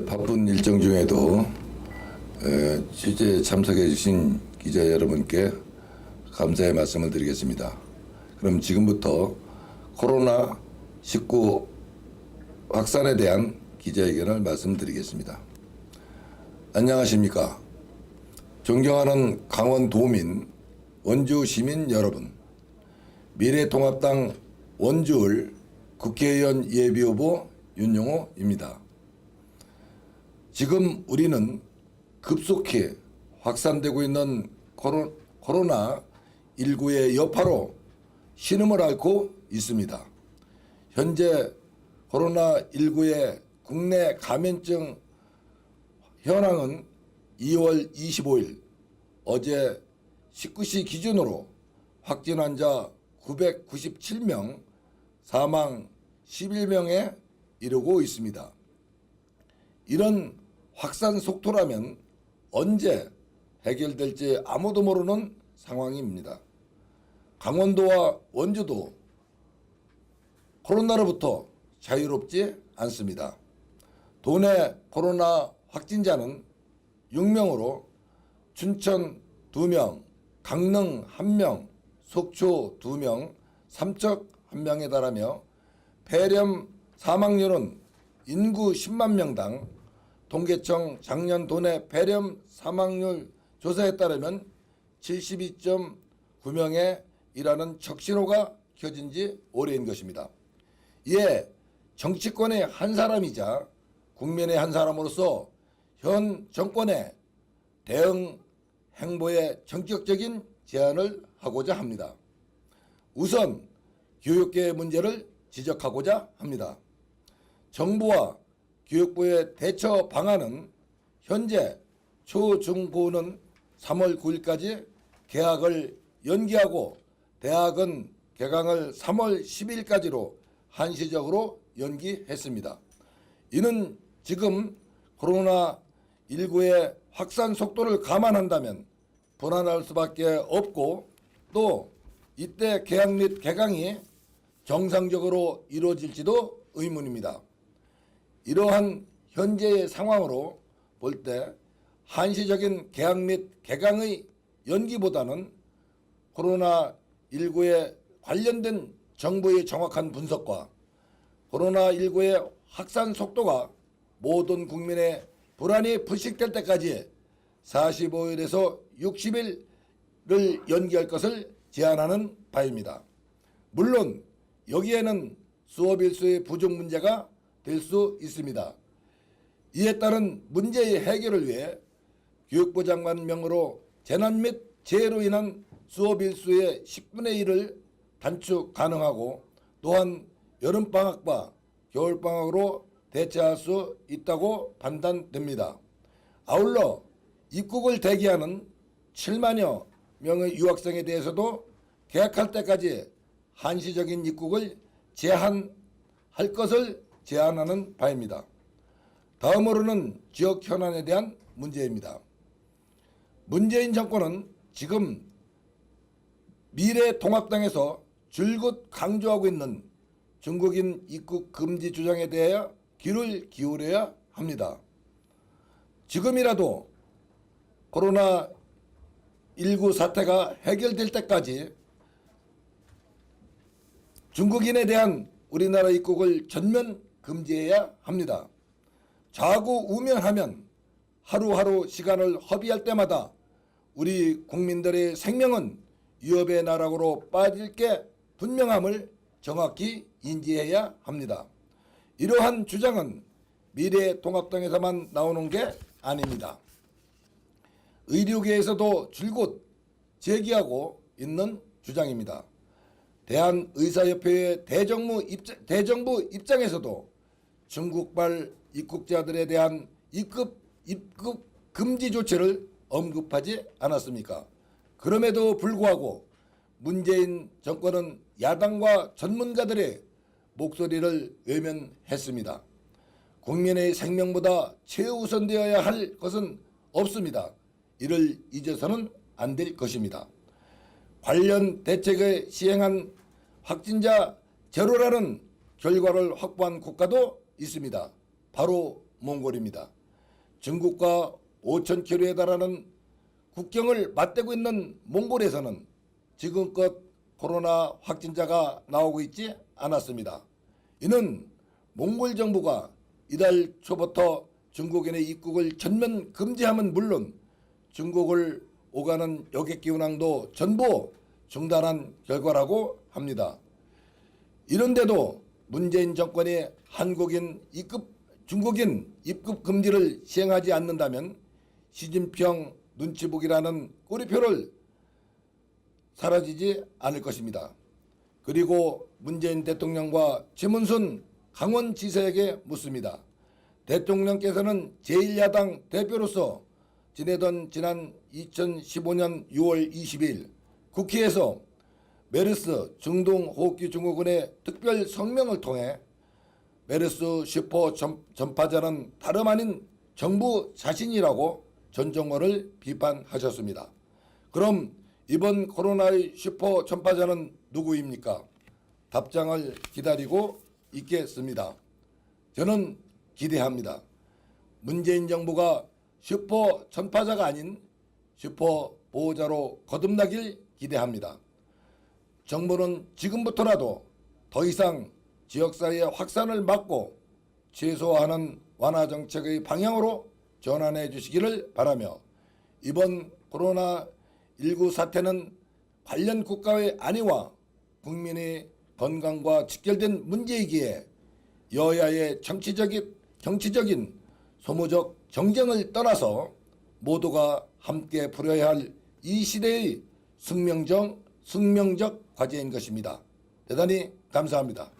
바쁜 일정 중에도 취재에 참석해 주신 기자 여러분께 감사의 말씀을 드리겠습니다. 그럼 지금부터 코로나19 확산에 대한 기자회견을 말씀드리겠습니다. 안녕하십니까. 존경하는 강원도민, 원주 시민 여러분, 미래통합당 원주을 국회의원 예비후보 윤영호입니다. 지금 우리는 급속히 확산되고 있는 코로나19의 여파로 신음을 앓고 있습니다. 현재 코로나19의 국내 감염증 현황은 2월 25일 어제 19시 기준으로 확진 환자 997명, 사망 11명에 이르고 있습니다. 이런 확산 속도라면 언제 해결될지 아무도 모르는 상황입니다. 강원도와 원주도 코로나로부터 자유롭지 않습니다. 도내 코로나 확진자는 6명으로 춘천 2명, 강릉 1명, 속초 2명, 삼척 1명에 달하며 폐렴 사망률은 인구 10만 명당 통계청 작년 도내 폐렴 사망률 조사에 따르면 72.9명에 이르는 척신호가 켜진 지 오래인 것입니다. 이에 정치권의 한 사람이자 국민의 한 사람으로서 현 정권의 대응 행보에 전격적인 제안을 하고자 합니다. 우선 교육계의 문제를 지적하고자 합니다. 정부와 교육부의 대처 방안은 현재 초, 중, 고는 3월 9일까지 개학을 연기하고 대학은 개강을 3월 10일까지로 한시적으로 연기했습니다. 이는 지금 코로나19의 확산 속도를 감안한다면 불안할 수밖에 없고 또 이때 개학 및 개강이 정상적으로 이루어질지도 의문입니다. 이러한 현재의 상황으로 볼 때 한시적인 개학 및 개강의 연기보다는 코로나19에 관련된 정부의 정확한 분석과 코로나19의 확산 속도가 모든 국민의 불안이 불식될 때까지 45일에서 60일을 연기할 것을 제안하는 바입니다. 물론 여기에는 수업 일수의 부족 문제가 될 수 있습니다. 이에 따른 문제의 해결을 위해 교육부 장관 명으로 재난 및 재해로 인한 수업 일수의 10분의 1을 단축 가능하고 또한 여름방학과 겨울방학으로 대체할 수 있다고 판단됩니다. 아울러 입국을 대기하는 7만여 명의 유학생에 대해서도 개학할 때까지 한시적인 입국을 제한할 것을 제안하는 바입니다. 다음으로는 지역 현안에 대한 문제입니다. 문재인 정권은 지금 미래통합당에서 줄곧 강조하고 있는 중국인 입국 금지 주장에 대하여 귀를 기울여야 합니다. 지금이라도 코로나19 사태가 해결될 때까지 중국인에 대한 우리나라 입국을 전면 금지해야 합니다. 자고 우면하면 하루하루 시간을 허비할 때마다 우리 국민들의 생명은 위협의 나락으로 빠질 게 분명함을 정확히 인지해야 합니다. 이러한 주장은 미래통합당에서만 나오는 게 아닙니다. 의료계에서도 줄곧 제기하고 있는 주장입니다. 대한의사협회의 대정부 입장에서도 중국발 입국자들에 대한 입국 금지 조치를 언급하지 않았습니까? 그럼에도 불구하고 문재인 정권은 야당과 전문가들의 목소리를 외면했습니다. 국민의 생명보다 최우선되어야 할 것은 없습니다. 이를 잊어서는 안 될 것입니다. 관련 대책을 시행한 확진자 제로라는 결과를 확보한 국가도 있습니다. 바로 몽골입니다. 중국과 5,000km에 달하는 국경을 맞대고 있는 몽골에서는 지금껏 코로나 확진자가 나오고 있지 않았습니다. 이는 몽골 정부가 이달 초부터 중국인의 입국을 전면 금지함은 물론 중국을 오가는 여객기 운항도 전부 중단한 결과라고 합니다. 이런데도 문재인 정권이 중국인 입국 금지를 시행하지 않는다면 시진핑 눈치보기라는 꼬리표를 사라지지 않을 것입니다. 그리고 문재인 대통령과 최문순 강원지사에게 묻습니다. 대통령께서는 제1야당 대표로서 지내던 지난 2015년 6월 22일 국회에서 메르스 중동호흡기 증후군의 특별 성명을 통해 메르스 슈퍼 전파자는 다름 아닌 정부 자신이라고 전정권을 비판하셨습니다. 그럼 이번 코로나의 슈퍼 전파자는 누구입니까? 답장을 기다리고 있겠습니다. 저는 기대합니다. 문재인 정부가 슈퍼 전파자가 아닌 슈퍼 보호자로 거듭나길 기대합니다. 정부는 지금부터라도 더 이상 지역사회의 확산을 막고 최소화하는 완화 정책의 방향으로 전환해 주시기를 바라며 이번 코로나19 사태는 관련 국가의 안위와 국민의 건강과 직결된 문제이기에 여야의 정치적인 소모적 정쟁을 떠나서 모두가 함께 풀어야 할 이 시대의 숙명적 과제인 것입니다. 대단히 감사합니다.